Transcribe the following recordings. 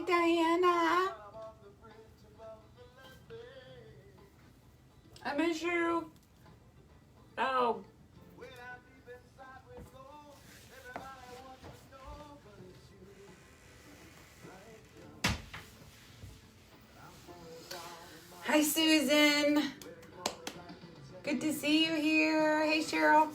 Diana. I miss you. Oh. Hi, Susan. Good to see you here. Hey, Cheryl.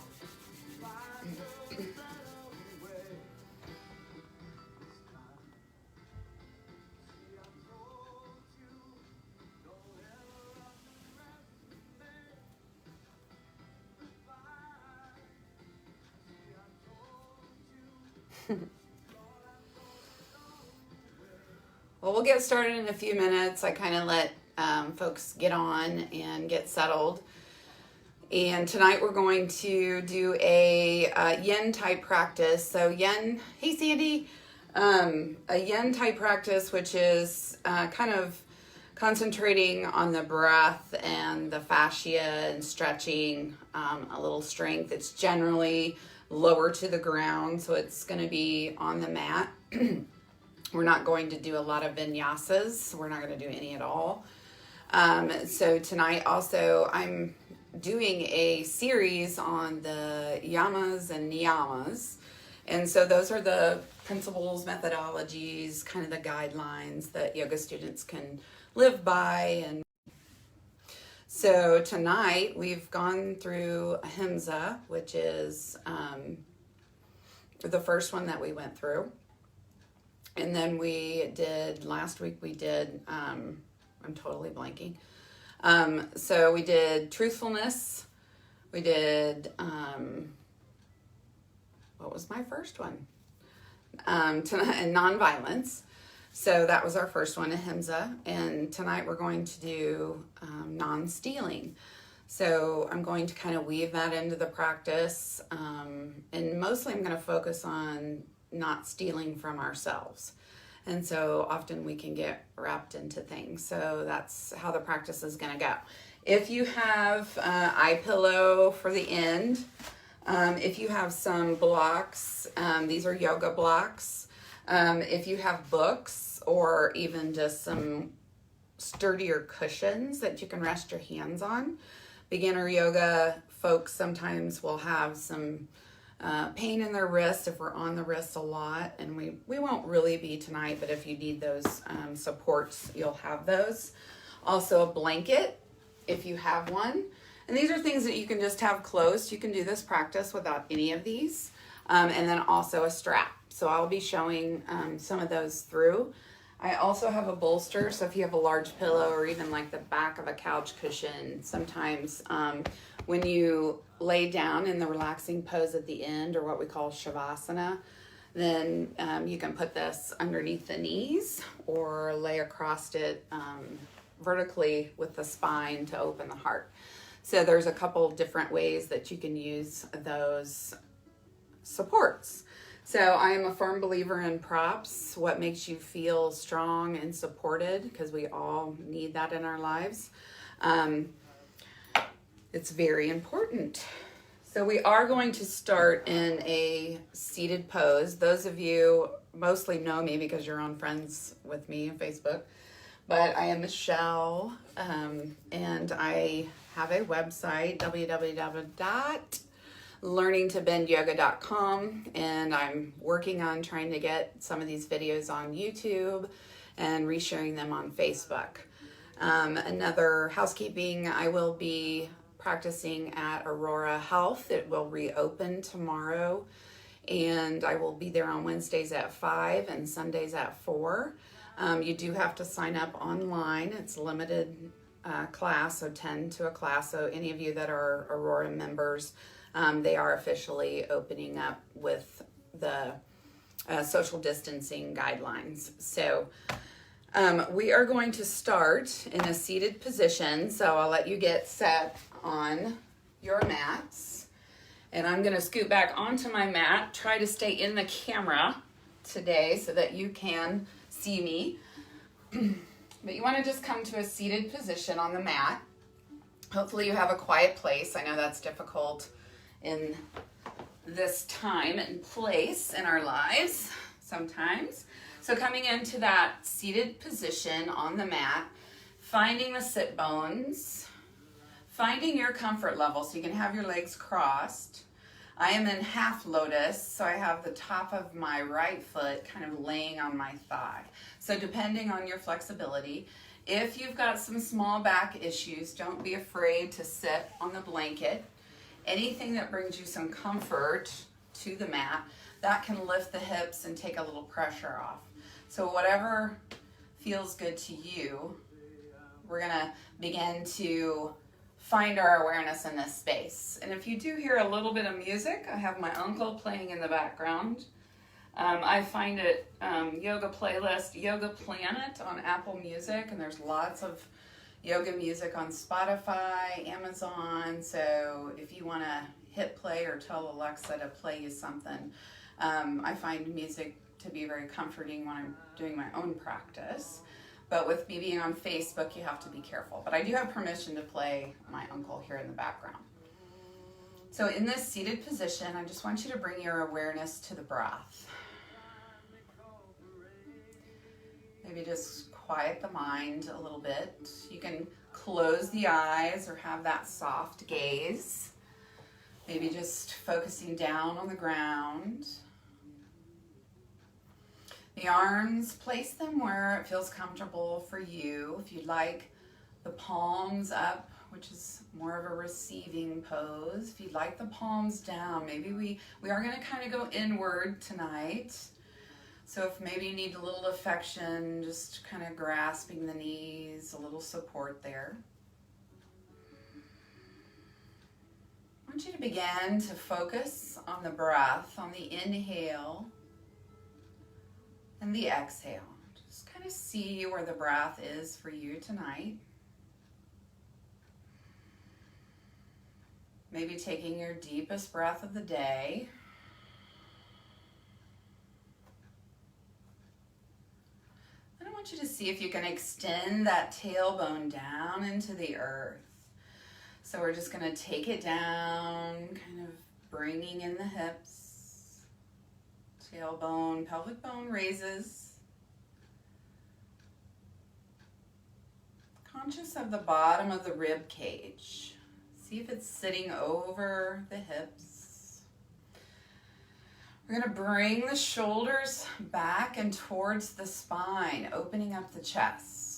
Well, we'll get started in a few minutes. I kind of let folks get on and get settled. And tonight we're going to do a yin type practice. So yin, hey Sandy, a yin type practice, which is kind of concentrating on the breath and the fascia and stretching, a little strength. It's generally lower to the ground, so it's going to be on the mat. We're not going to do a lot of vinyasas. We're not going to do any at all. So tonight also I'm doing a series on the yamas and niyamas. And so those are the principles, methodologies, kind of the guidelines that yoga students can live by. And so tonight we've gone through ahimsa, which is the first one that we went through. And then last week we did, I'm totally blanking. So we did truthfulness. We did, what was my first one? And nonviolence. So that was our first one, ahimsa. And tonight we're going to do non-stealing. So I'm going to kind of weave that into the practice. And mostly I'm going to focus on not stealing from ourselves. And so often we can get wrapped into things. So that's how the practice is going to go. If you have eye pillow for the end, if you have some blocks, these are yoga blocks. If you have books or even just some sturdier cushions that you can rest your hands on. Beginner yoga folks sometimes will have some pain in their wrist if we're on the wrist a lot, and we won't really be tonight, but if you need those supports, you'll have those. Also a blanket if you have one, and these are things that you can just have close. You can do this practice without any of these, and then also a strap. So I'll be showing some of those through. I also have a bolster, so if you have a large pillow or even like the back of a couch cushion, sometimes when you lay down in the relaxing pose at the end, or what we call shavasana, then you can put this underneath the knees or lay across it vertically with the spine to open the heart. So there's a couple different ways that you can use those supports. So I am a firm believer in props, what makes you feel strong and supported, because we all need that in our lives. It's very important. So we are going to start in a seated pose. Those of you mostly know me because you're on Friends with me on Facebook, but I am Michelle, and I have a website, www.learningtobendyoga.com, and I'm working on trying to get some of these videos on YouTube and resharing them on Facebook. Another housekeeping, I will be practicing at Aurora Health. It will reopen tomorrow, and I will be there on Wednesdays at 5 and Sundays at 4. You do have to sign up online. It's a limited class, so 10 to a class. So any of you that are Aurora members, they are officially opening up with the social distancing guidelines. So we are going to start in a seated position. So I'll let you get set on your mats. And I'm going to scoot back onto my mat, try to stay in the camera today so that you can see me. But you want to just come to a seated position on the mat. Hopefully you have a quiet place. I know that's difficult in this time and place in our lives sometimes. So coming into that seated position on the mat, finding the sit bones, finding your comfort level so you can have your legs crossed. I am in half lotus, so I have the top of my right foot kind of laying on my thigh. So depending on your flexibility, if you've got some small back issues, don't be afraid to sit on the blanket. Anything that brings you some comfort to the mat, that can lift the hips and take a little pressure off. So whatever feels good to you, we're gonna begin to find our awareness in this space. And if you do hear a little bit of music, I have my uncle playing in the background. I find it yoga playlist, Yoga Planet on Apple Music, and there's lots of yoga music on Spotify, Amazon. So if you want to hit play or tell Alexa to play you something, I find music to be very comforting when I'm doing my own practice. But with me being on Facebook, you have to be careful. But I do have permission to play my uncle here in the background. So in this seated position, I just want you to bring your awareness to the breath. Maybe just quiet the mind a little bit. You can close the eyes or have that soft gaze. Maybe just focusing down on the ground. The arms, place them where it feels comfortable for you. If you'd like the palms up, which is more of a receiving pose. If you'd like the palms down, maybe we are going to kind of go inward tonight. So if maybe you need a little affection, just kind of grasping the knees, a little support there. I want you to begin to focus on the breath, on the inhale and the exhale. Just kind of see where the breath is for you tonight. Maybe taking your deepest breath of the day. And I want you to see if you can extend that tailbone down into the earth. So we're just going to take it down, kind of bringing in the hips. Tailbone, pelvic bone raises. Conscious of the bottom of the rib cage. See if it's sitting over the hips. We're going to bring the shoulders back and towards the spine, opening up the chest.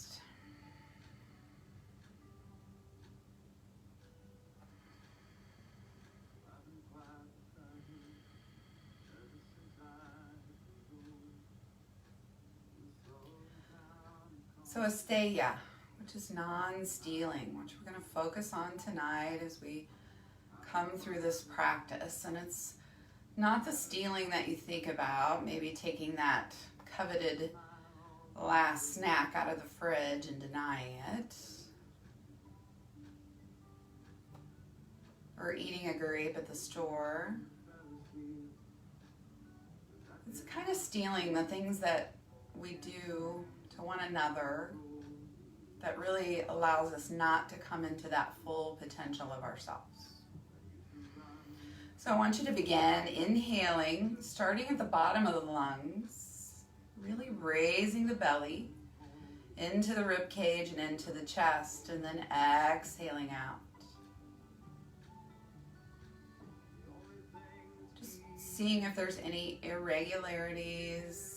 So Asteya, which is non-stealing, which we're going to focus on tonight as we come through this practice. And it's not the stealing that you think about, maybe taking that coveted last snack out of the fridge and denying it. Or eating a grape at the store. It's kind of stealing the things that we do to one another that really allows us not to come into that full potential of ourselves. So I want you to begin inhaling, starting at the bottom of the lungs, really raising the belly into the rib cage and into the chest, and then exhaling out. Just seeing if there's any irregularities.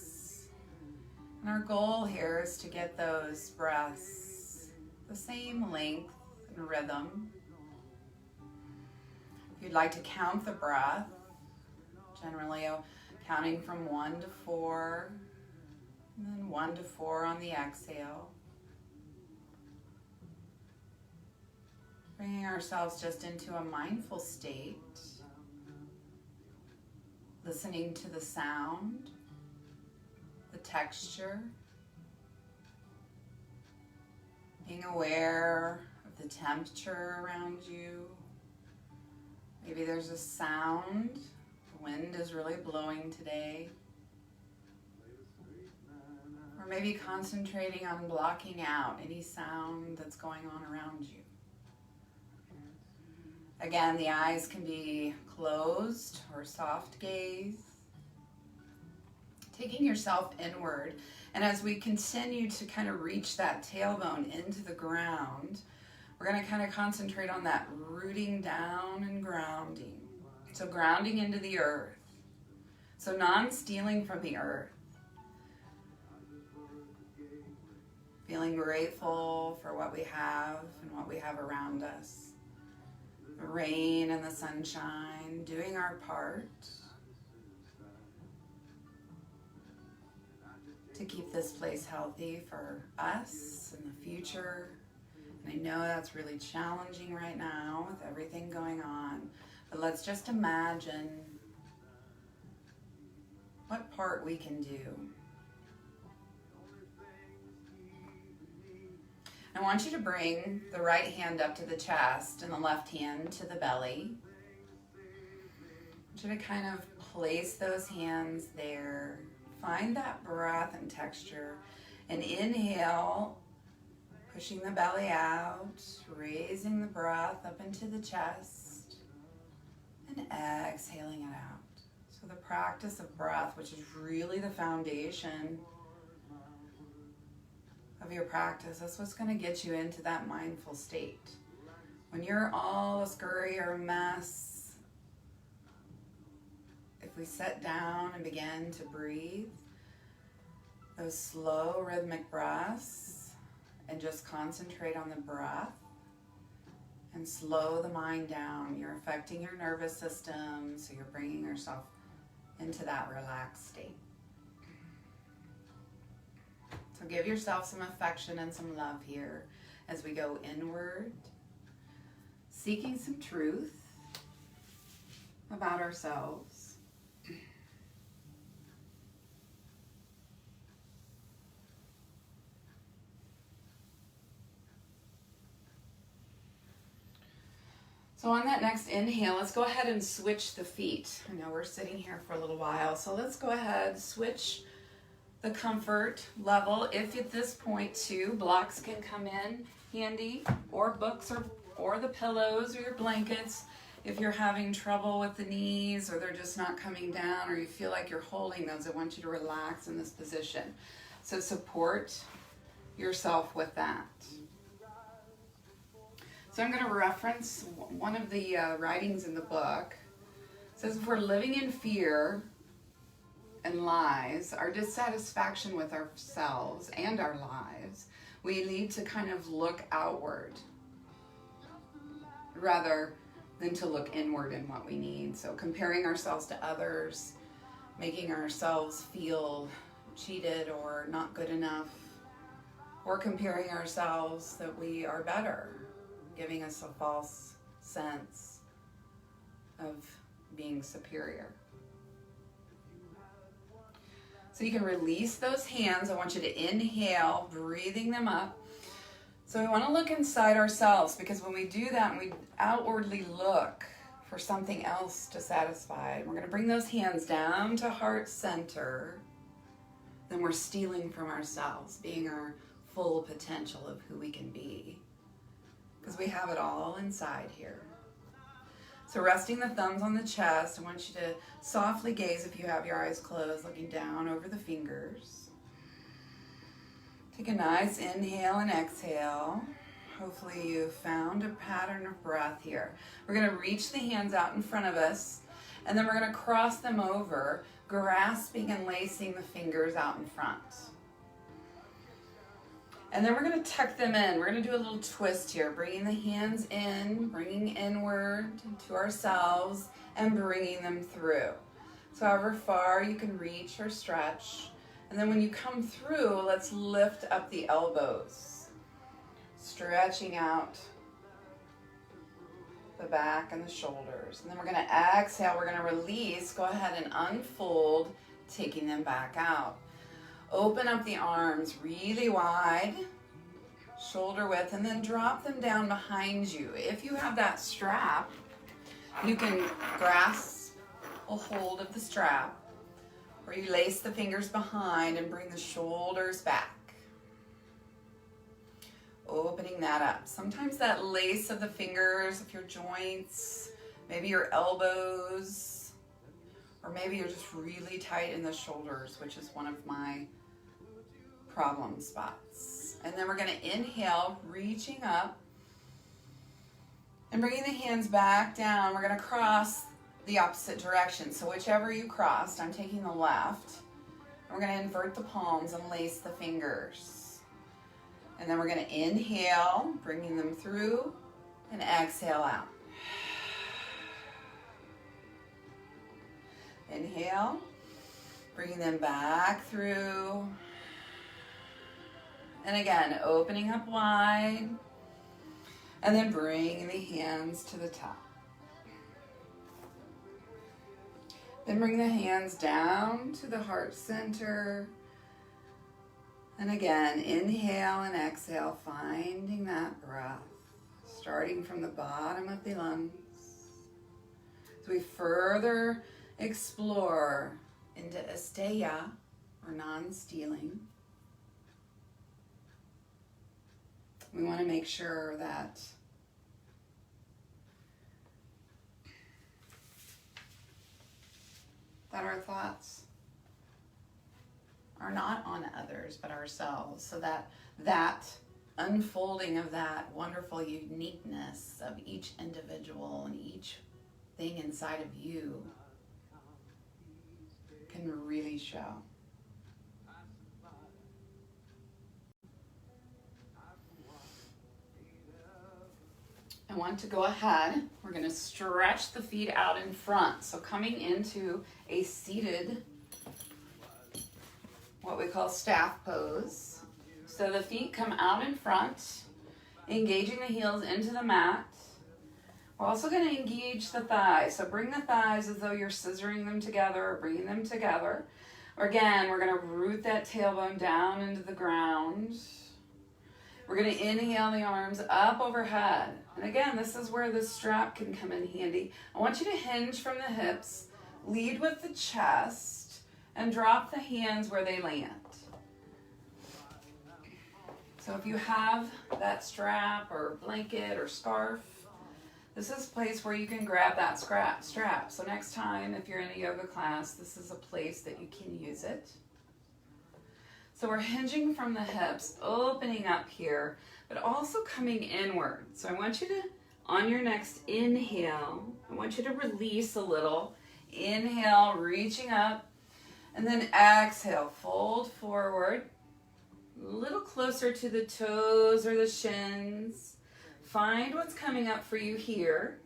And our goal here is to get those breaths the same length and rhythm. If you'd like to count the breath, generally counting from 1 to 4, and then 1 to 4 on the exhale. Bringing ourselves just into a mindful state, listening to the sound, the texture, being aware of the temperature around you. Maybe there's a sound. The wind is really blowing today. Or maybe concentrating on blocking out any sound that's going on around you. Again, the eyes can be closed or soft gaze. taking yourself inward. And as we continue to kind of reach that tailbone into the ground, we're going to kind of concentrate on that rooting down and grounding. So grounding into the earth. So non-stealing from the earth. Feeling grateful for what we have and what we have around us. The rain and the sunshine, doing our part to keep this place healthy for us in the future. And I know that's really challenging right now with everything going on, but let's just imagine what part we can do. I want you to bring the right hand up to the chest and the left hand to the belly. I want you to kind of place those hands there. Find that breath and texture. And inhale, pushing the belly out, raising the breath up into the chest, and exhaling it out. So the practice of breath, which is really the foundation of your practice, that's what's going to get you into that mindful state. When you're all a scurry or a mess, if we sit down and begin to breathe, those slow rhythmic breaths, and just concentrate on the breath and slow the mind down, you're affecting your nervous system, so you're bringing yourself into that relaxed state. So give yourself some affection and some love here as we go inward, seeking some truth about ourselves. So on that next inhale, let's go ahead and switch the feet. I know we're sitting here for a little while, so let's go ahead, switch the comfort level. If at this point too, blocks can come in handy, or books, or the pillows or your blankets. If you're having trouble with the knees, or they're just not coming down, or you feel like you're holding those, I want you to relax in this position. So support yourself with that. So I'm going to reference one of the writings in the book. It says, if we're living in fear and lies, our dissatisfaction with ourselves and our lives, we need to kind of look outward rather than to look inward in what we need. So comparing ourselves to others, making ourselves feel cheated or not good enough, or comparing ourselves that we are better, giving us a false sense of being superior. So you can release those hands. I want you to inhale, breathing them up. So we want to look inside ourselves, because when we do that and we outwardly look for something else to satisfy, we're going to bring those hands down to heart center. Then we're stealing from ourselves, being our full potential of who we can be, because we have it all inside here. So resting the thumbs on the chest, I want you to softly gaze, if you have your eyes closed, looking down over the fingers. Take a nice inhale and exhale. Hopefully you found a pattern of breath here. We're going to reach the hands out in front of us, and then we're going to cross them over, grasping and lacing the fingers out in front. And then we're going to tuck them in. We're going to do a little twist here, bringing the hands in, bringing inward to ourselves, and bringing them through. So however far you can reach or stretch. And then when you come through, let's lift up the elbows, stretching out the back and the shoulders. And then we're going to exhale. We're going to release. Go ahead and unfold, taking them back out. Open up the arms really wide, shoulder width, and then drop them down behind you. If you have that strap, you can grasp a hold of the strap, or you lace the fingers behind and bring the shoulders back. Opening that up. Sometimes that lace of the fingers of your joints, maybe your elbows, Or maybe you're just really tight in the shoulders, which is one of my problem spots. And then we're going to inhale, reaching up and bringing the hands back down. We're going to cross the opposite direction. So whichever you crossed, I'm taking the left. We're going to invert the palms and lace the fingers. And then we're going to inhale, bringing them through, and exhale out. Inhale, bringing them back through. And again, opening up wide. And then bringing the hands to the top. Then bring the hands down to the heart center. And again, inhale and exhale, finding that breath, starting from the bottom of the lungs. As we further explore into Asteya, or non-stealing, we want to make sure that our thoughts are not on others but ourselves, so that unfolding of that wonderful uniqueness of each individual and each thing inside of you can really show. I want to go ahead. We're going to stretch the feet out in front. So coming into a seated, what we call staff pose. So the feet come out in front, engaging the heels into the mat. We're also going to engage the thighs. So bring the thighs as though you're scissoring them together or bringing them together. Or again, we're going to root that tailbone down into the ground. We're going to inhale the arms up overhead. And again, this is where the strap can come in handy. I want you to hinge from the hips, lead with the chest, and drop the hands where they land. So if you have that strap or blanket or scarf, this is a place where you can grab that strap. So next time, if you're in a yoga class, this is a place that you can use it. So we're hinging from the hips, opening up here, but also coming inward. So I want you to, on your next inhale, I want you to release a little. Inhale, reaching up, and then exhale, fold forward, a little closer to the toes or the shins. Find what's coming up for you here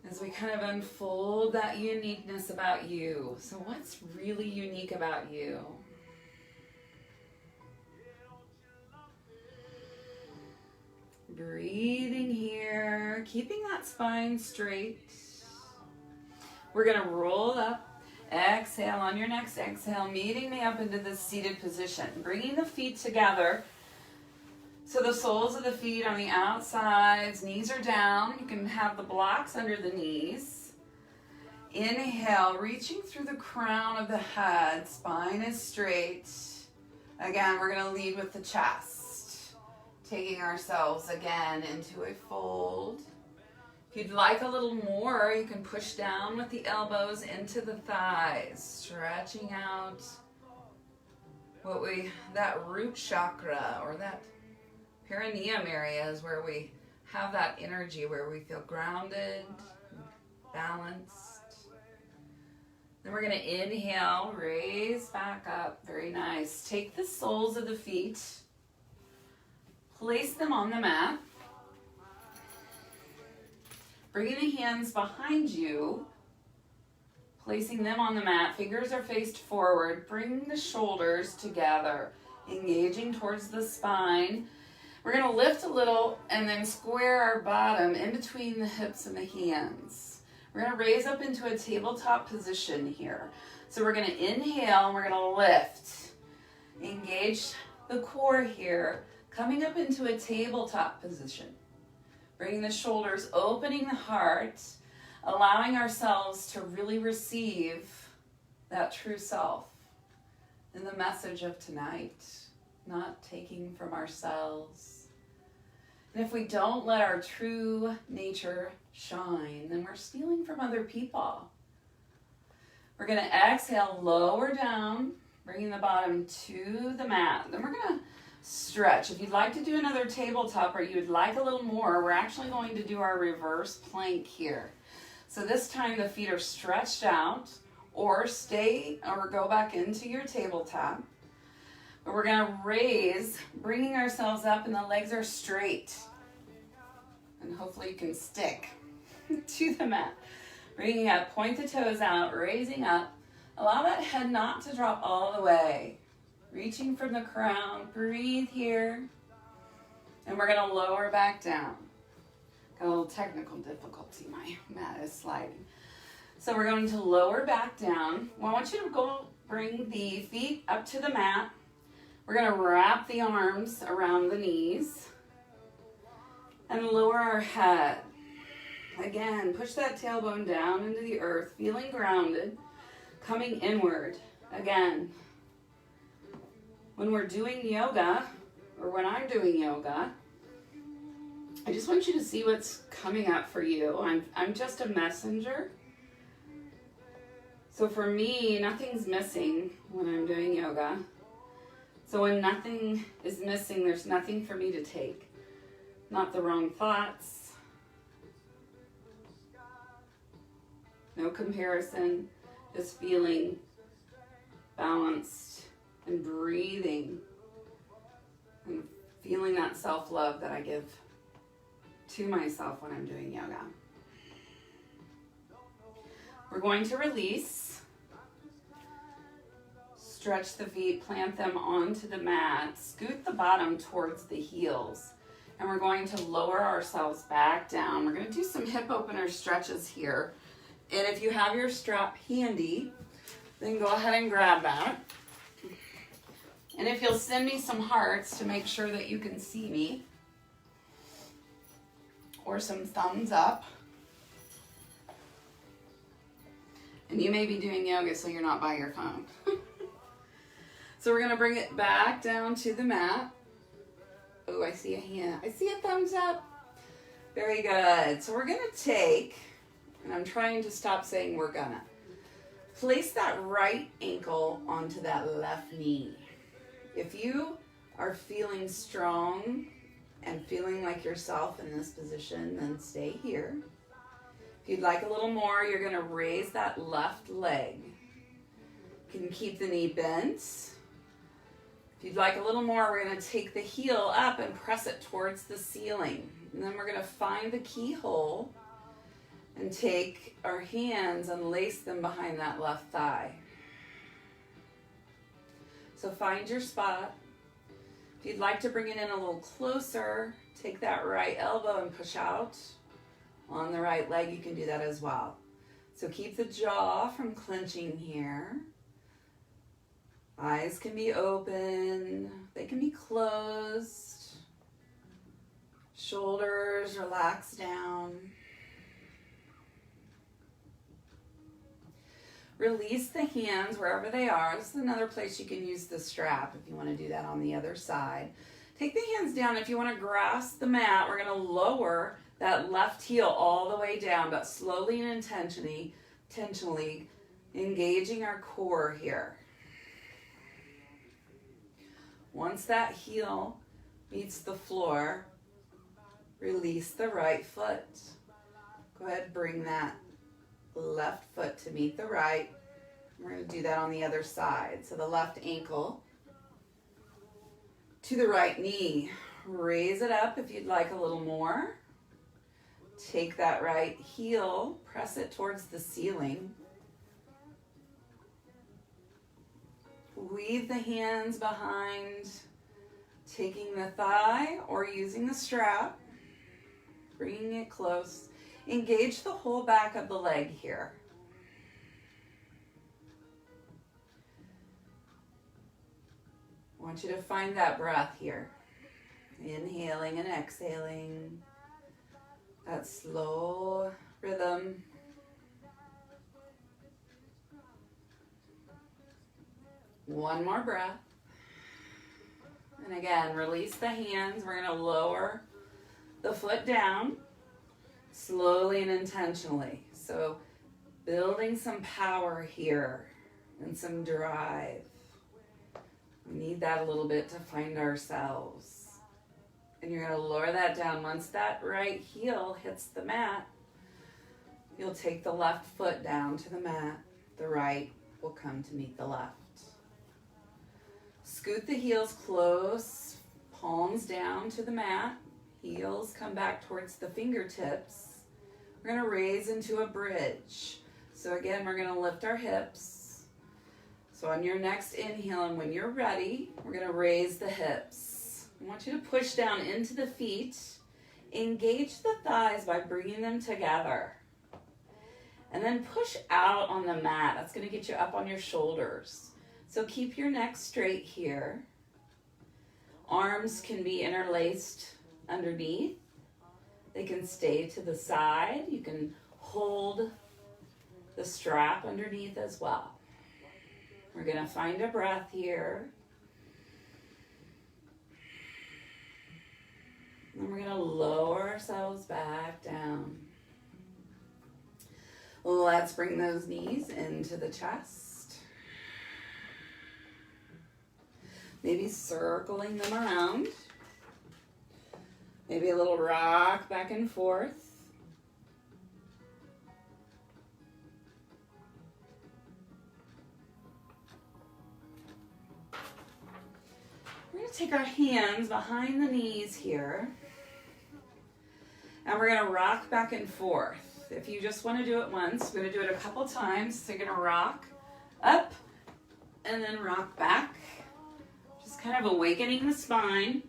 as we kind of unfold that uniqueness about you. So what's really unique about you? Breathing here, keeping that spine straight. We're going to roll up, exhale on your next exhale, meeting me up into this seated position, bringing the feet together. So the soles of the feet on the outsides, knees are down. You can have the blocks under the knees. Inhale, reaching through the crown of the head, spine is straight. Again, we're going to lead with the chest, taking ourselves again into a fold. If you'd like a little more, you can push down with the elbows into the thighs, stretching out that root chakra or that perineum area is where we have that energy, where we feel grounded, balanced. Then we're going to inhale, raise back up. Very nice. Take the soles of the feet, place them on the mat. Bringing the hands behind you, placing them on the mat. Fingers are faced forward. Bring the shoulders together, engaging towards the spine. We're going to lift a little and then square our bottom in between the hips and the hands. We're going to raise up into a tabletop position here. So we're going to inhale and we're going to lift. Engage the core here, coming up into a tabletop position. Bringing the shoulders, opening the heart, allowing ourselves to really receive that true self in the message of tonight, not taking from ourselves. And if we don't let our true nature shine, then we're stealing from other people. We're going to exhale, lower down, bringing the bottom to the mat. Then we're going to stretch. If you'd like to do another tabletop or you'd like a little more, we're actually going to do our reverse plank here. So this time the feet are stretched out, or stay or go back into your tabletop. But we're going to raise, bringing ourselves up, and the legs are straight. And hopefully you can stick to the mat. Bringing up, point the toes out, raising up. Allow that head not to drop all the way. Reaching from the crown, breathe here. And we're going to lower back down. Got a little technical difficulty, my mat is sliding. So we're going to lower back down. Well, I want you to go bring the feet up to the mat. We're going to wrap the arms around the knees and lower our head. Again, push that tailbone down into the earth, feeling grounded, coming inward. Again, when we're doing yoga, or when I'm doing yoga, I just want you to see what's coming up for you. I'm just a messenger. So for me, nothing's missing when I'm doing yoga. So when nothing is missing, there's nothing for me to take. Not the wrong thoughts. No comparison. Just feeling balanced and breathing. And feeling that self-love that I give to myself when I'm doing yoga. We're going to release. Stretch the feet, plant them onto the mat. Scoot the bottom towards the heels. And we're going to lower ourselves back down. We're going to do some hip opener stretches here. And if you have your strap handy, then go ahead and grab that. And if you'll send me some hearts to make sure that you can see me, or some thumbs up. And you may be doing yoga, so you're not by your phone. So we're going to bring it back down to the mat. Oh, I see a hand. I see a thumbs up. Very good. So we're going to take, and I'm trying to stop saying we're gonna, place that right ankle onto that left knee. If you are feeling strong and feeling like yourself in this position, then stay here. If you'd like a little more, you're going to raise that left leg. You can keep the knee bent. If you'd like a little more, we're going to take the heel up and press it towards the ceiling. And then we're going to find the keyhole and take our hands and lace them behind that left thigh. So find your spot. If you'd like to bring it in a little closer, take that right elbow and push out. On the right leg, you can do that as well. So keep the jaw from clenching here. Eyes can be open, they can be closed. Shoulders relax down. Release the hands wherever they are. This is another place you can use the strap if you want to do that on the other side. Take the hands down. If you want to grasp the mat, we're going to lower that left heel all the way down, but slowly and intentionally engaging our core here. Once that heel meets the floor, release the right foot. Go ahead, bring that left foot to meet the right. We're going to do that on the other side. So the left ankle to the right knee. Raise it up if you'd like a little more. Take that right heel, press it towards the ceiling. Weave the hands behind, taking the thigh or using the strap, bringing it close. Engage the whole back of the leg here. I want you to find that breath here. Inhaling and exhaling. That slow rhythm. One more breath. And again, release the hands. We're going to lower the foot down slowly and intentionally. So building some power here and some drive. We need that a little bit to find ourselves. And you're going to lower that down. Once that right heel hits the mat, you'll take the left foot down to the mat. The right will come to meet the left. Scoot the heels close, palms down to the mat. Heels come back towards the fingertips. We're going to raise into a bridge. So again, we're going to lift our hips. So on your next inhale, and when you're ready, we're going to raise the hips. I want you to push down into the feet. Engage the thighs by bringing them together. And then push out on the mat. That's going to get you up on your shoulders. So keep your neck straight here. Arms can be interlaced underneath. They can stay to the side. You can hold the strap underneath as well. We're going to find a breath here. And we're going to lower ourselves back down. Let's bring those knees into the chest. Maybe circling them around. Maybe a little rock back and forth. We're going to take our hands behind the knees here. And we're going to rock back and forth. If you just want to do it once, we're going to do it a couple times. So you're going to rock up and then rock back. Just kind of awakening the spine.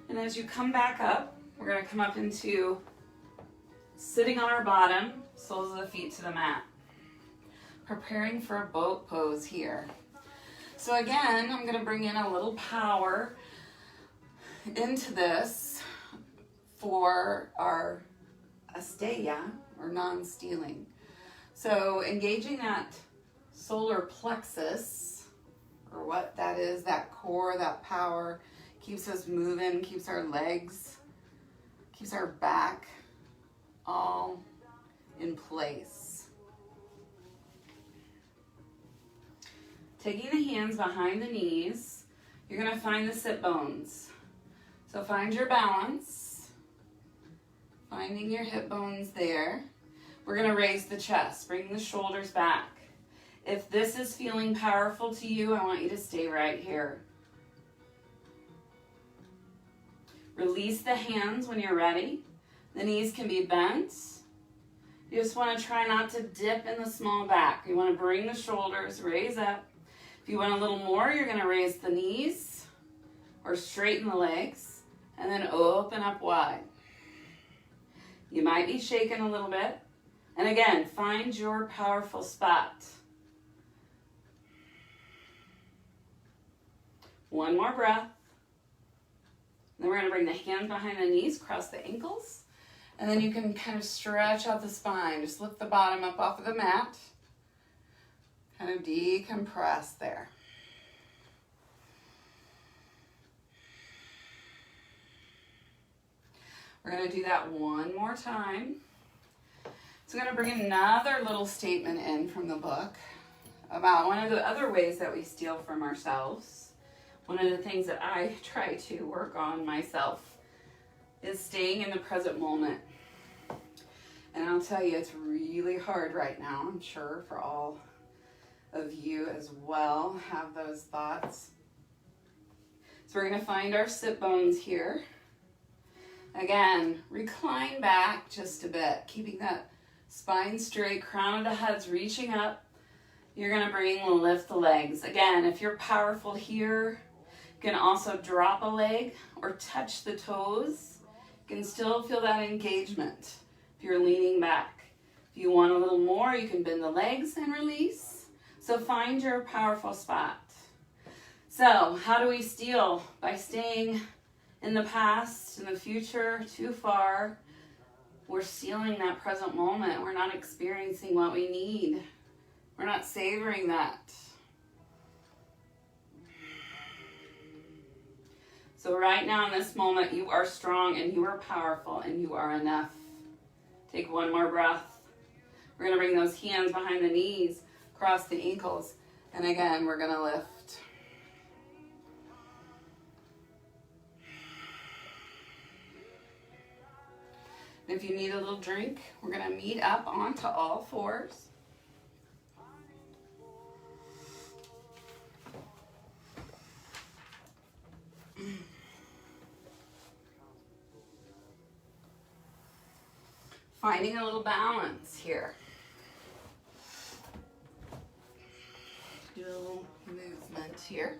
And as you come back up, we're going to come up into sitting on our bottom, soles of the feet to the mat. Preparing for a boat pose here. So again, I'm going to bring in a little power into this for our Asteya, or non-stealing. So engaging that solar plexus, or what that is, that core, that power, keeps us moving, keeps our legs, keeps our back all in place. Taking the hands behind the knees, you're going to find the sit bones. So find your balance, finding your hip bones there. We're going to raise the chest, bring the shoulders back. If this is feeling powerful to you, I want you to stay right here. Release the hands when you're ready. The knees can be bent. You just want to try not to dip in the small back. You want to bring the shoulders, raise up. If you want a little more, you're going to raise the knees or straighten the legs and then open up wide. You might be shaking a little bit. And again, find your powerful spot. One more breath. Then we're going to bring the hands behind the knees, cross the ankles. And then you can kind of stretch out the spine. Just lift the bottom up off of the mat. Kind of decompress there. We're going to do that one more time. So I'm going to bring another little statement in from the book about one of the other ways that we steal from ourselves. One of the things that I try to work on myself is staying in the present moment. And I'll tell you, it's really hard right now. I'm sure for all of you as well have those thoughts. So we're going to find our sit bones here. Again, recline back just a bit, keeping that spine straight, crown of the head's reaching up. You're going to lift the legs. Again, if you're powerful here, you can also drop a leg or touch the toes. You can still feel that engagement if you're leaning back. If you want a little more, you can bend the legs and release. So find your powerful spot. So how do we steal? By staying in the past, in the future, too far. We're stealing that present moment. We're not experiencing what we need. We're not savoring that. So right now in this moment, you are strong and you are powerful and you are enough. Take one more breath. We're going to bring those hands behind the knees, across the ankles. And again, we're going to lift. And if you need a little drink, we're going to meet up onto all fours. Finding a little balance here. Do a little movement here.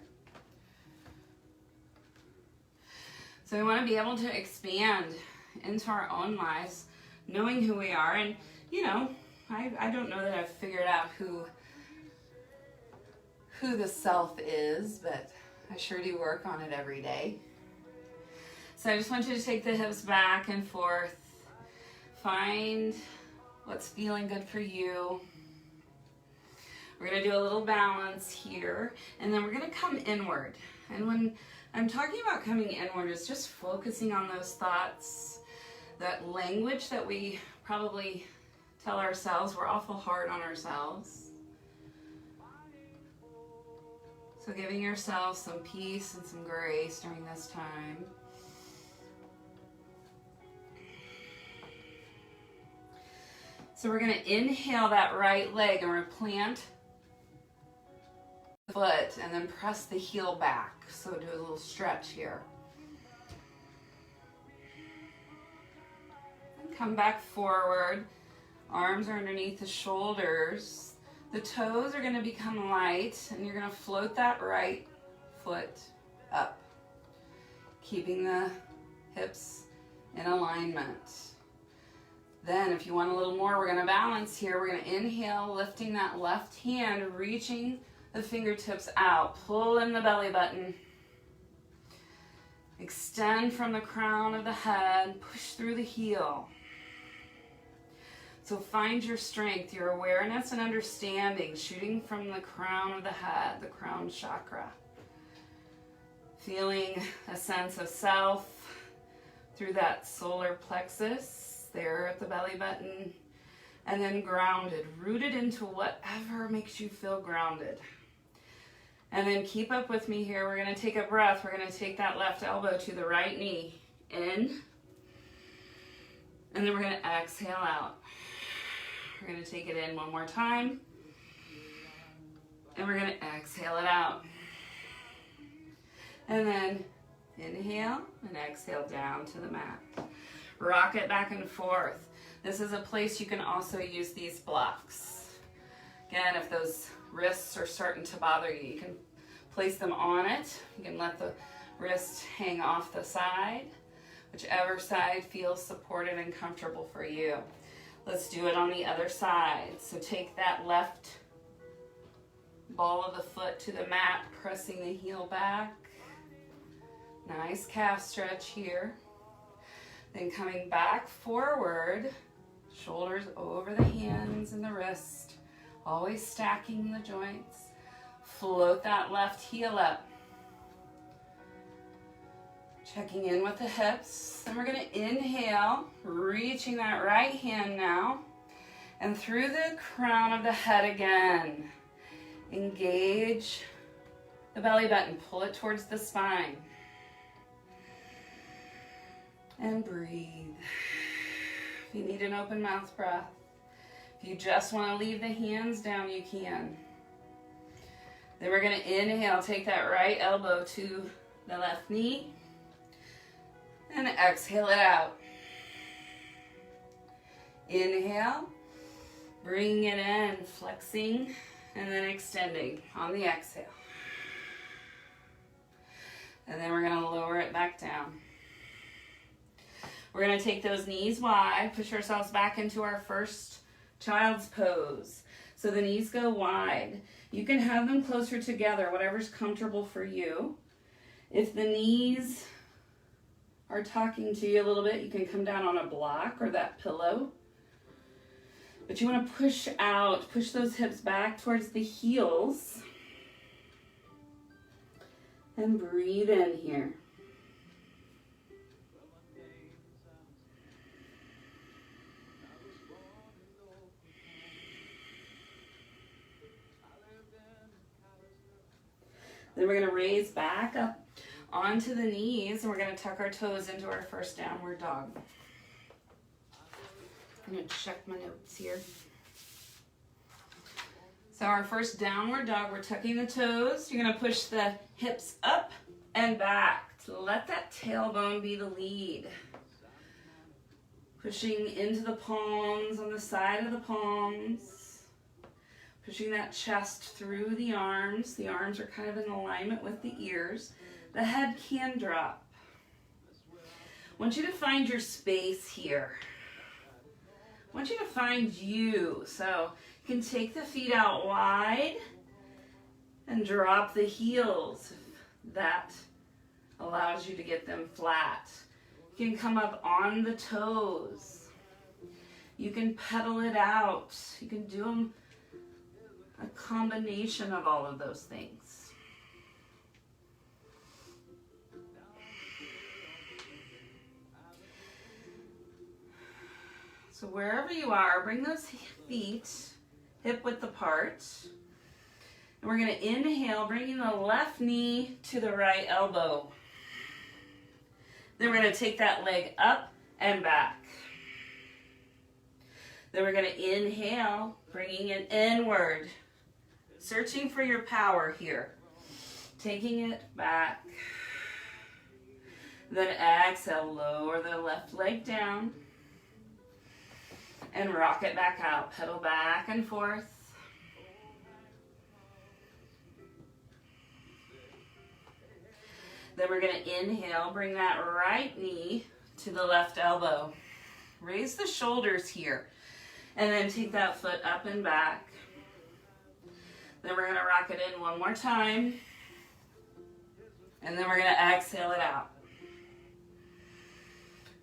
So we want to be able to expand into our own lives, knowing who we are. And, you know, I don't know that I've figured out who the self is, but I sure do work on it every day. So I just want you to take the hips back and forth. Find what's feeling good for you. We're going to do a little balance here, and then we're going to come inward. And when I'm talking about coming inward, it's just focusing on those thoughts, that language that we probably tell ourselves. We're awful hard on ourselves. So giving yourself some peace and some grace during this time. So we're going to inhale that right leg and we're going to plant the foot and then press the heel back. So do a little stretch here. And come back forward. Arms are underneath the shoulders. The toes are going to become light and you're going to float that right foot up, keeping the hips in alignment. Then if you want a little more, we're going to balance here. We're going to inhale, lifting that left hand, reaching the fingertips out. Pull in the belly button. Extend from the crown of the head. Push through the heel. So find your strength, your awareness and understanding, shooting from the crown of the head, the crown chakra. Feeling a sense of self through that solar plexus. There at the belly button, and then grounded, rooted into whatever makes you feel grounded. And then keep up with me here. We're going to take a breath. We're going to take that left elbow to the right knee in, and then we're going to exhale out. We're going to take it in one more time, and we're going to exhale it out. And then inhale and exhale down to the mat. Rock it back and forth. This is a place you can also use these blocks. Again, if those wrists are starting to bother you, you can place them on it. You can let the wrist hang off the side, whichever side feels supported and comfortable for you. Let's do it on the other side. So take that left ball of the foot to the mat, pressing the heel back. Nice calf stretch here. Then coming back forward, shoulders over the hands and the wrist, always stacking the joints. Float that left heel up. Checking in with the hips. Then we're going to inhale, reaching that right hand now, and through the crown of the head again. Engage the belly button, pull it towards the spine. And breathe. If you need an open mouth breath, if you just want to leave the hands down, you can. Then we're going to inhale, take that right elbow to the left knee, and exhale it out. Inhale, bringing it in, flexing, and then extending on the exhale. And then we're going to lower it back down. We're going to take those knees wide, push ourselves back into our first child's pose. So the knees go wide. You can have them closer together, whatever's comfortable for you. If the knees are talking to you a little bit, you can come down on a block or that pillow. But you want to push out, push those hips back towards the heels. And breathe in here. Then we're going to raise back up onto the knees, and we're going to tuck our toes into our first downward dog. I'm going to check my notes here. So our first downward dog, we're tucking the toes. You're going to push the hips up and back to let that tailbone be the lead. Pushing into the palms, on the side of the palms. Pushing that chest through the arms. The arms are kind of in alignment with the ears. The head can drop. I want you to find your space here. I want you to find you. So you can take the feet out wide and drop the heels. That allows you to get them flat. You can come up on the toes. You can pedal it out. You can do a combination of all of those things. So wherever you are, bring those feet hip width apart. And we're going to inhale, bringing the left knee to the right elbow. Then we're going to take that leg up and back. Then we're going to inhale, bringing it inward. Searching for your power here. Taking it back. Then exhale, lower the left leg down. And rock it back out. Pedal back and forth. Then we're going to inhale, bring that right knee to the left elbow. Raise the shoulders here. And then take that foot up and back. Then we're going to rock it in one more time. And then we're going to exhale it out.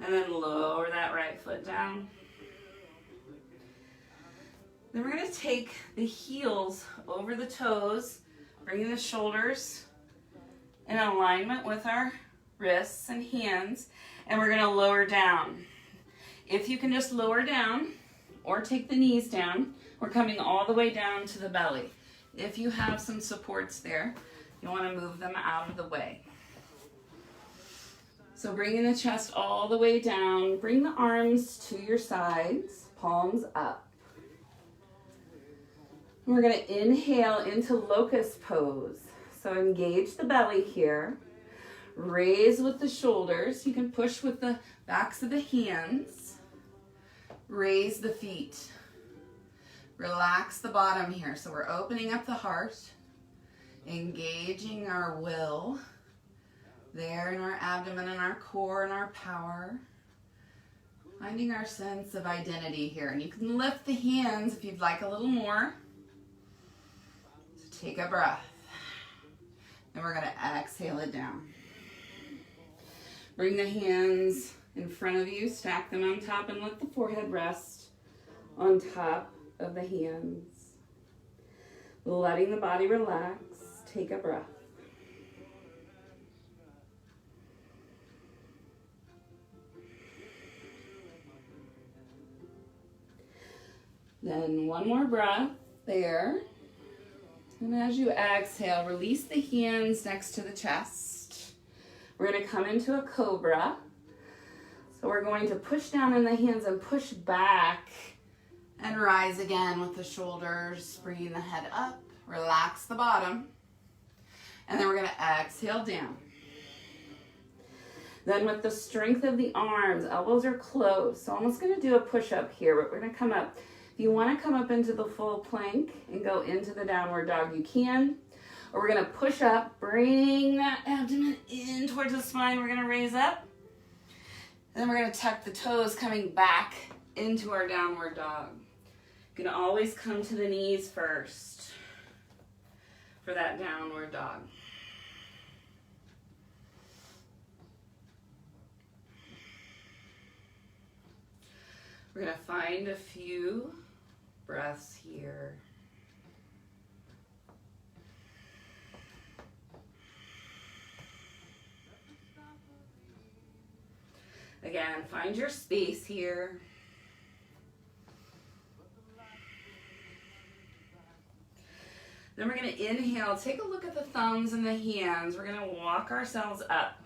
And then lower that right foot down. Then we're going to take the heels over the toes, bringing the shoulders in alignment with our wrists and hands, and we're going to lower down. If you can just lower down or take the knees down, we're coming all the way down to the belly. If you have some supports there, you want to move them out of the way. So bringing the chest all the way down, bring the arms to your sides, palms up. We're going to inhale into locust pose. So engage the belly here. Raise with the shoulders. You can push with the backs of the hands. Raise the feet. Relax the bottom here. So we're opening up the heart. Engaging our will. There in our abdomen and our core and our power. Finding our sense of identity here. And you can lift the hands if you'd like a little more. So take a breath. And we're going to exhale it down. Bring the hands in front of you, stack them on top, and let the forehead rest on top of the hands. Letting the body relax, take a breath. Then one more breath there. And as you exhale, release the hands next to the chest. We're going to come into a cobra. So we're going to push down in the hands and push back and rise again with the shoulders, bringing the head up. Relax the bottom. And then we're going to exhale down. Then with the strength of the arms, elbows are closed. So almost going to do a push-up here, but we're going to come up. If you want to come up into the full plank and go into the downward dog, you can. Or we're going to push up, bring that abdomen in towards the spine. We're going to raise up. And then we're going to tuck the toes coming back into our downward dog. You can always come to the knees first for that downward dog. We're going to find a few breaths here. Again, find your space here. Then we're going to inhale. Take a look at the thumbs and the hands. We're going to walk ourselves up.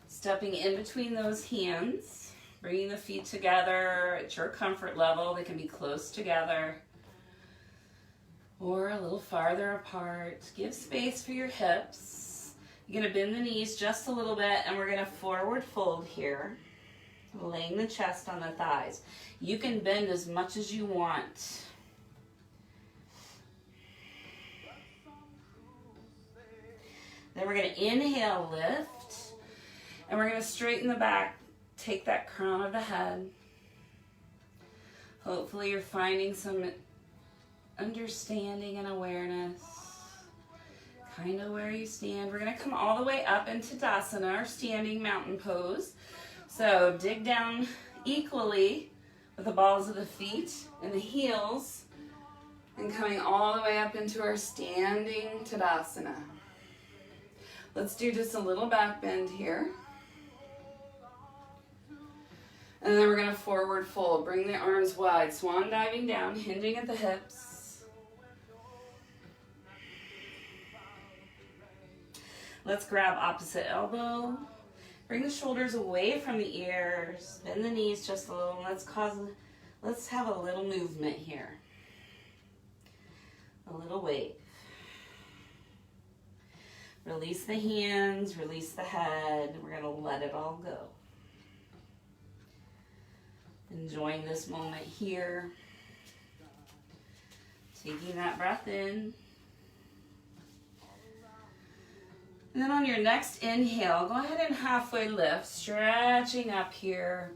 Stepping in between those hands. Bringing the feet together at your comfort level. They can be close together or a little farther apart. Give space for your hips. You're going to bend the knees just a little bit, and we're going to forward fold here, laying the chest on the thighs. You can bend as much as you want. Then we're going to inhale, lift, and we're going to straighten the back. Take that crown of the head. Hopefully you're finding some understanding and awareness. Kind of where you stand. We're going to come all the way up into Tadasana, our standing mountain pose. So dig down equally with the balls of the feet and the heels, and coming all the way up into our standing Tadasana. Let's do just a little back bend here. And then we're going to forward fold. Bring the arms wide. Swan diving down, hinging at the hips. Let's grab opposite elbow. Bring the shoulders away from the ears. Bend the knees just a little. Let's have a little movement here. A little wave. Release the hands, release the head. We're going to let it all go. Enjoying this moment here. Taking that breath in. And then on your next inhale, go ahead and halfway lift, stretching up here.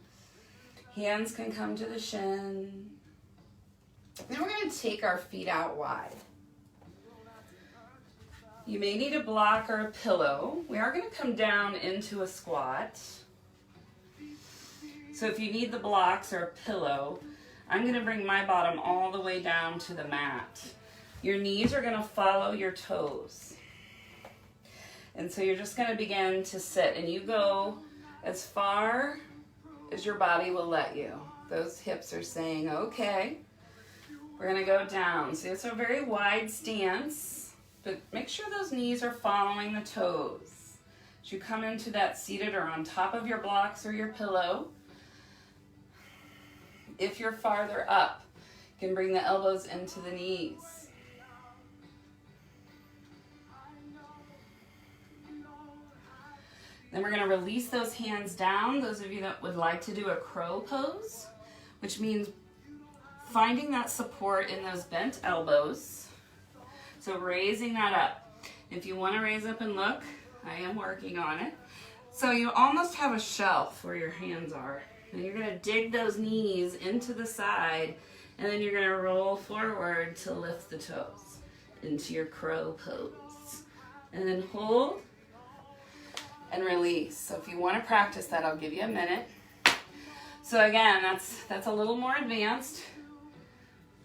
Hands can come to the shin. Then we're going to take our feet out wide. You may need a block or a pillow. We are going to come down into a squat. So if you need the blocks or a pillow, I'm going to bring my bottom all the way down to the mat. Your knees are going to follow your toes. And so you're just going to begin to sit, and you go as far as your body will let you. Those hips are saying, okay, we're going to go down. So it's a very wide stance, but make sure those knees are following the toes. As you come into that seated or on top of your blocks or your pillow, if you're farther up, you can bring the elbows into the knees. Then we're going to release those hands down. Those of you that would like to do a crow pose, which means finding that support in those bent elbows. So raising that up. If you want to raise up and look, I am working on it. So you almost have a shelf where your hands are. And you're going to dig those knees into the side, and then you're going to roll forward to lift the toes into your crow pose. And then hold and release. So if you want to practice that, I'll give you a minute. So again, that's a little more advanced,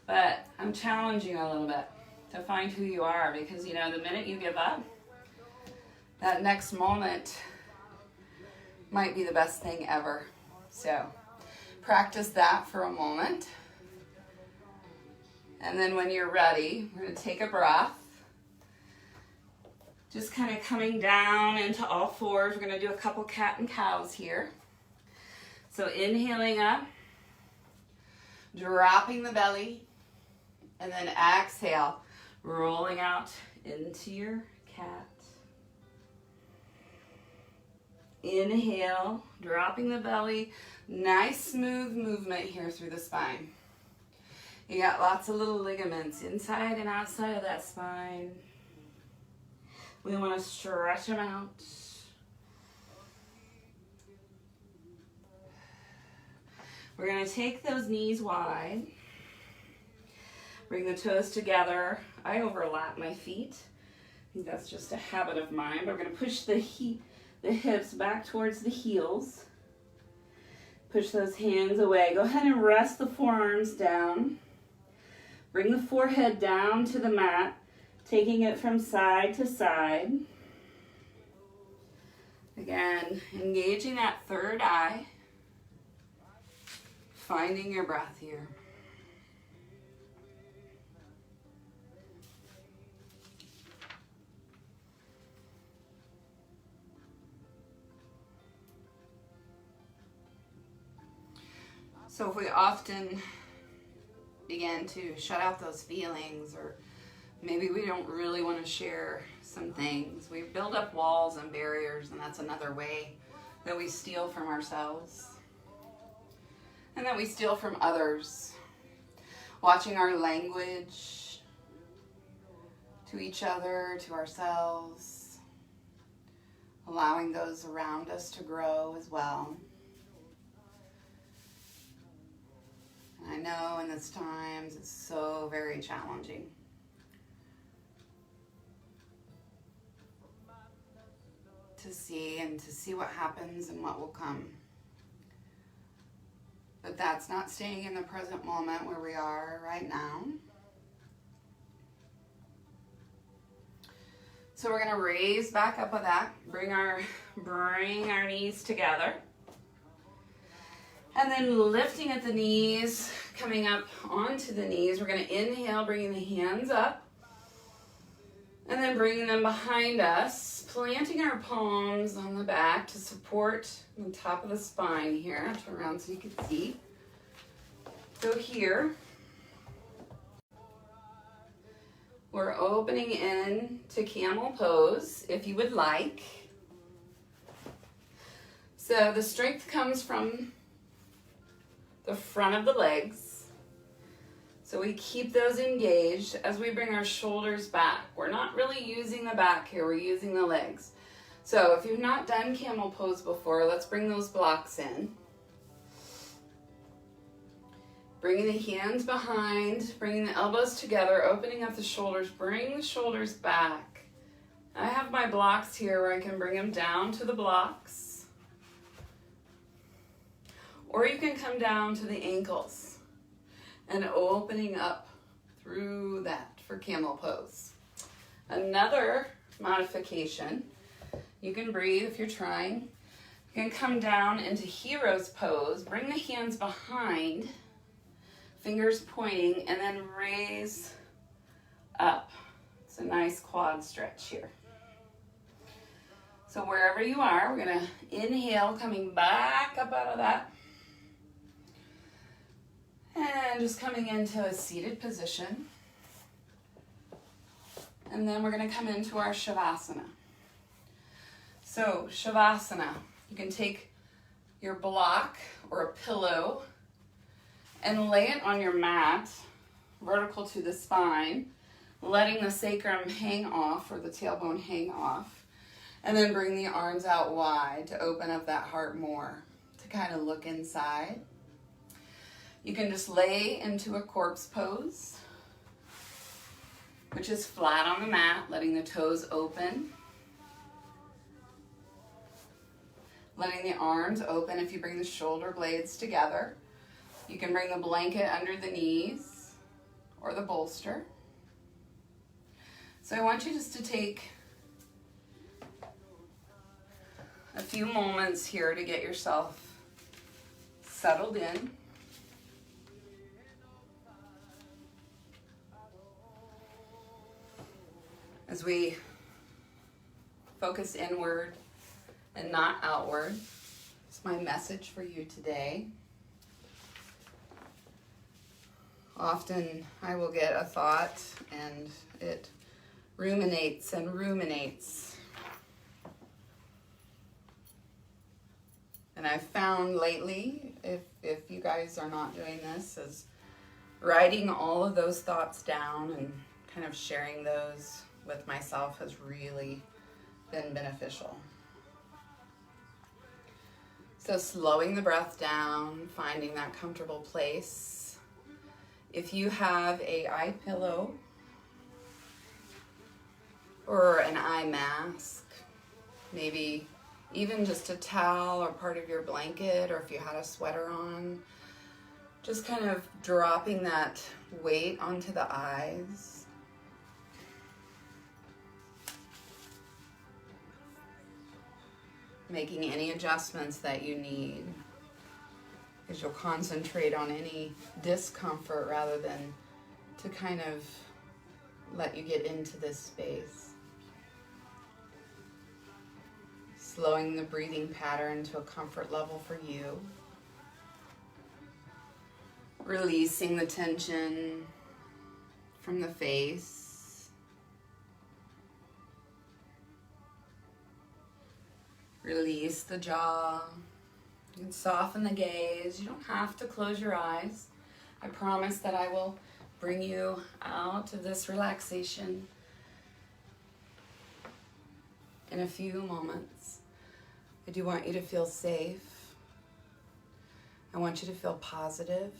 but I'm challenging you a little bit to find who you are, because you know, the minute you give up, that next moment might be the best thing ever. So practice that for a moment. And then when you're ready, we're going to take a breath. Just kind of coming down into all fours. We're going to do a couple cat and cows here. So inhaling up, dropping the belly, and then exhale, rolling out into your cat. Inhale, dropping the belly. Nice smooth movement here through the spine. You got lots of little ligaments inside and outside of that spine. We want to stretch them out. We're going to take those knees wide. Bring the toes together. I overlap my feet. I think that's just a habit of mine. But we're going to push the hips back towards the heels. Push those hands away. Go ahead and rest the forearms down. Bring the forehead down to the mat, taking it from side to side. Again, engaging that third eye. Finding your breath here. So if we often begin to shut out those feelings, or maybe we don't really want to share some things, we build up walls and barriers, and that's another way that we steal from ourselves and that we steal from others. Watching our language to each other, to ourselves, allowing those around us to grow as well. And I know in these times it's so very challenging. To see what happens and what will come. But that's not staying in the present moment where we are right now. So we're going to raise back up with that. Bring our knees together. And then lifting at the knees, coming up onto the knees. We're going to inhale, bringing the hands up. And then bringing them behind us, planting our palms on the back to support the top of the spine here. I'll turn around so you can see. So here, we're opening in to camel pose, if you would like. So the strength comes from the front of the legs. So we keep those engaged as we bring our shoulders back. We're not really using the back here, we're using the legs. So if you've not done camel pose before, let's bring those blocks in. Bringing the hands behind, bringing the elbows together, opening up the shoulders, bring the shoulders back. I have my blocks here where I can bring them down to the blocks. Or you can come down to the ankles. And opening up through that for camel pose. Another modification, you can breathe if you're trying. You can come down into hero's pose, bring the hands behind, fingers pointing, and then raise up. It's a nice quad stretch here. So wherever you are, we're gonna inhale, coming back up out of that. And just coming into a seated position. And then we're going to come into our Shavasana. So Shavasana, you can take your block or a pillow and lay it on your mat, vertical to the spine, letting the sacrum hang off or the tailbone hang off. And then bring the arms out wide to open up that heart more, to kind of look inside. You can just lay into a corpse pose, which is flat on the mat, letting the toes open. Letting the arms open. If you bring the shoulder blades together, you can bring the blanket under the knees or the bolster. So I want you just to take a few moments here to get yourself settled in. As we focus inward and not outward, it's my message for you today. Often I will get a thought and it ruminates and ruminates. And I've found lately, if you guys are not doing this, is writing all of those thoughts down and kind of sharing those with myself has really been beneficial. So slowing the breath down, finding that comfortable place. If you have a eye pillow or an eye mask, maybe even just a towel or part of your blanket, or if you had a sweater on, just kind of dropping that weight onto the eyes. Making any adjustments that you need, as you'll concentrate on any discomfort rather than to kind of let you get into this space. Slowing the breathing pattern to a comfort level for you. Releasing the tension from the face. Release the jaw. You can soften the gaze. You don't have to close your eyes. I promise that I will bring you out of this relaxation in a few moments. I do want you to feel safe. I want you to feel positive.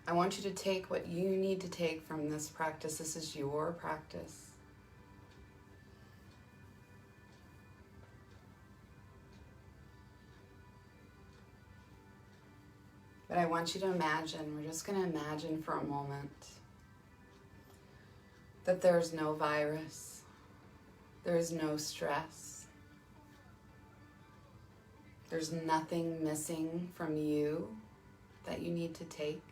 I want you to take what you need to take from this practice. This is your practice. But I want you to imagine, we're just going to imagine for a moment that there's no virus, there's no stress, there's nothing missing from you that you need to take,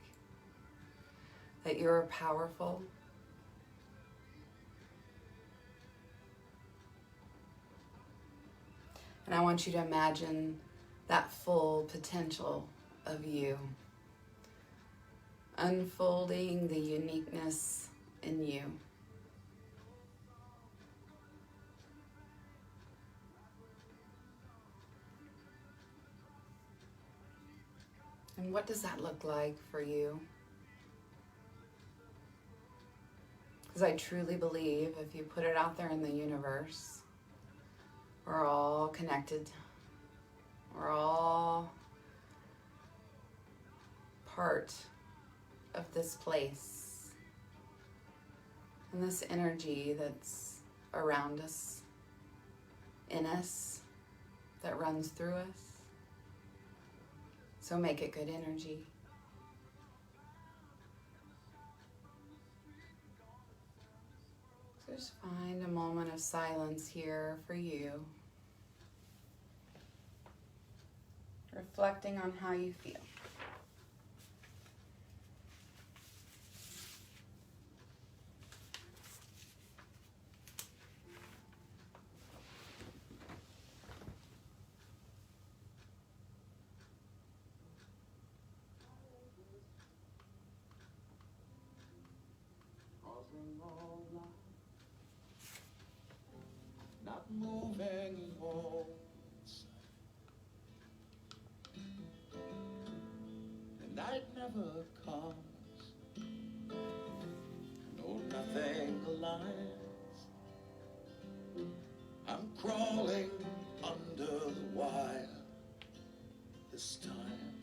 that you're powerful. And I want you to imagine that full potential of you, unfolding the uniqueness in you. And what does that look like for you? Because I truly believe if you put it out there in the universe, we're all connected. We're all part of this place and this energy that's around us, in us, that runs through us. So make it good energy. So just find a moment of silence here for you, reflecting on how you feel. Not moving home, the night never comes. No, nothing aligns. I'm crawling under the wire this time.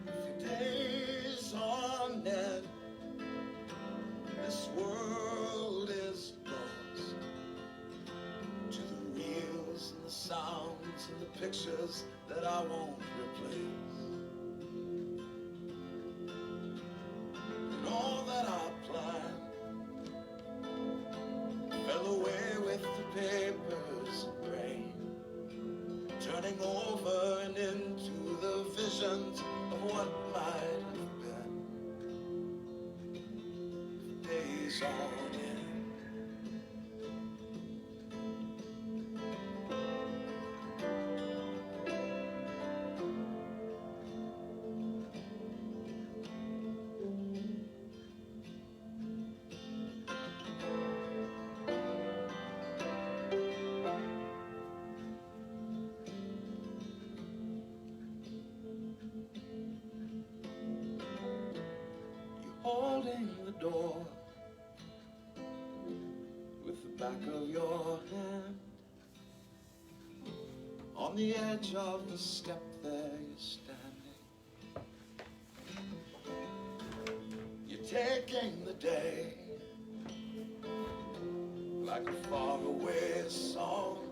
A few days on end, this world is lost to the reels and the sounds and the pictures that I won't replace. And all that I planned fell away with the papers and rain, turning over and into the visions of what might have been. Days on end. Holding the door with the back of your hand. On the edge of the step there you're standing. You're taking the day like a faraway song.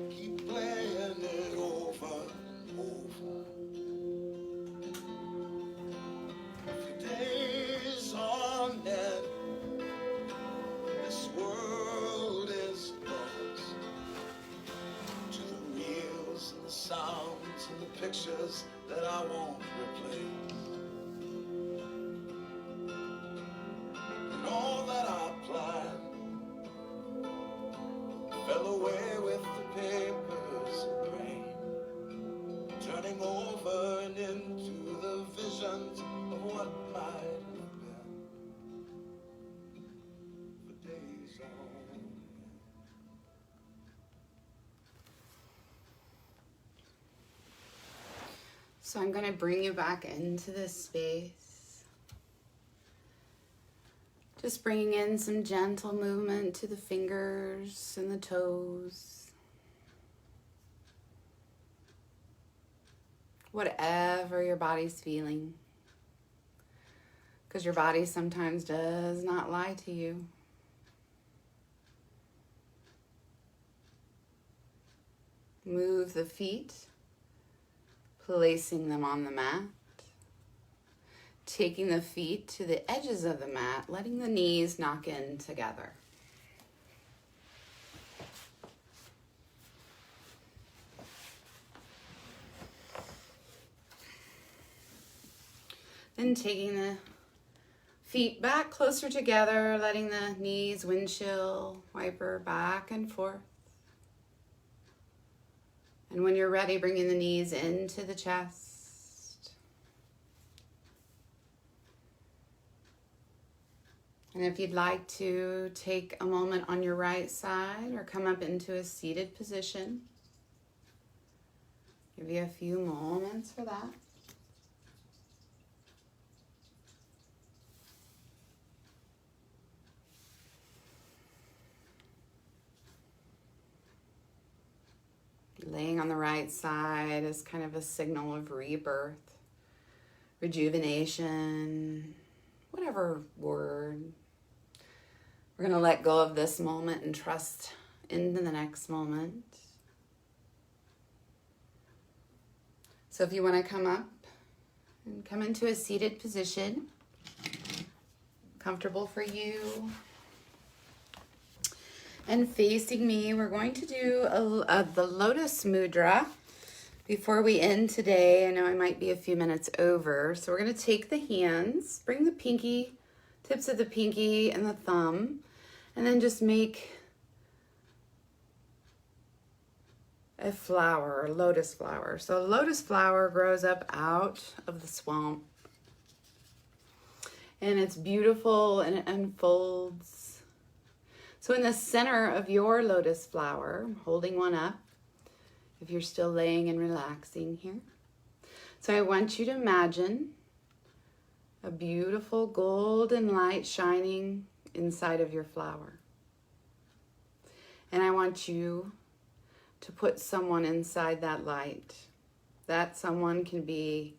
Keep playing it over and over. Days on end, this world is lost to the reels and the sounds and the pictures that I won't replace. And all that I planned fell away with the papers and rain, running over and into the visions of what might have been for days on. So I'm going to bring you back into this space. Just bringing in some gentle movement to the fingers and the toes. Whatever your body's feeling. Because your body sometimes does not lie to you. Move the feet, placing them on the mat. Taking the feet to the edges of the mat, letting the knees knock in together. Then taking the feet back closer together, letting the knees windshield wiper back and forth. And when you're ready, bringing the knees into the chest. And if you'd like to take a moment on your right side or come up into a seated position, give you a few moments for that. Laying on the right side is kind of a signal of rebirth, rejuvenation, whatever word. We're going to let go of this moment and trust into the next moment. So if you want to come up and come into a seated position, comfortable for you. And facing me, we're going to do the Lotus Mudra before we end today. I know I might be a few minutes over. So we're going to take the hands, bring the pinky, tips of the pinky and the thumb, and then just make a flower, a lotus flower. So a lotus flower grows up out of the swamp. And it's beautiful and it unfolds. So in the center of your lotus flower, I'm holding one up, if you're still laying and relaxing here. So I want you to imagine a beautiful golden light shining inside of your flower. And I want you to put someone inside that light. That someone can be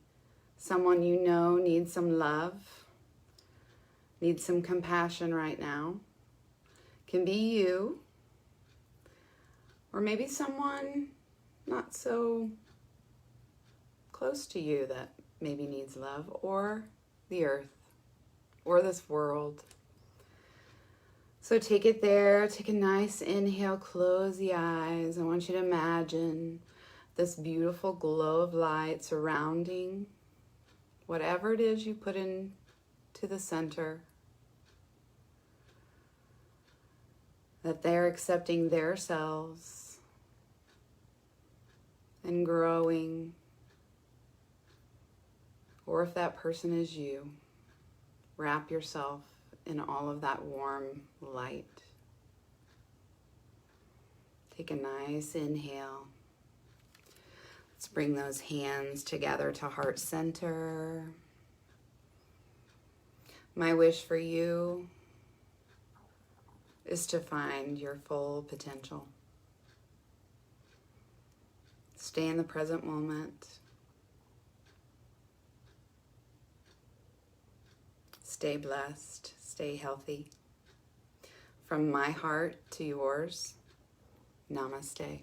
someone you know needs some love, needs some compassion right now. Can be you, or maybe someone not so close to you that maybe needs love, or the earth, or this world. So take it there, take a nice inhale, close the eyes. I want you to imagine this beautiful glow of light surrounding whatever it is you put into the center. That they're accepting their selves and growing. Or if that person is you, wrap yourself in all of that warm light. Take a nice inhale. Let's bring those hands together to heart center. My wish for you is to find your full potential. Stay in the present moment. Stay blessed, stay healthy. From my heart to yours, namaste.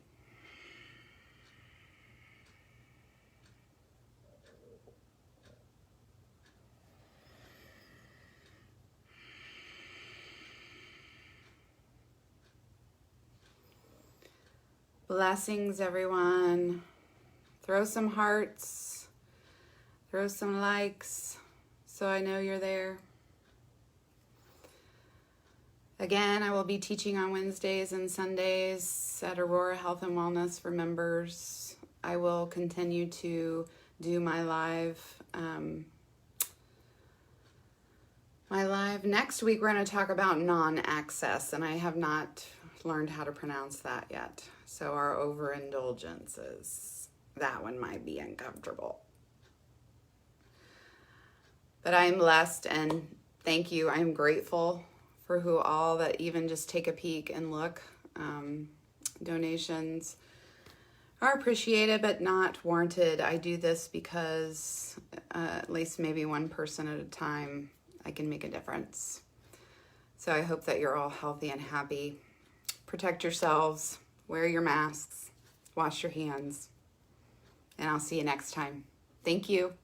Blessings, everyone. Throw some hearts, throw some likes, so I know you're there. Again, I will be teaching on Wednesdays and Sundays at Aurora Health and Wellness for members I will continue to do my live. Next week, we're going to talk about non-access, and I have not learned how to pronounce that yet. So our overindulgences, that one might be uncomfortable. But I am blessed, and thank you. I am grateful for who all that even just take a peek and look. Donations are appreciated, but not warranted. I do this because at least maybe one person at a time, I can make a difference. So I hope that you're all healthy and happy. Protect yourselves, wear your masks, wash your hands, and I'll see you next time. Thank you.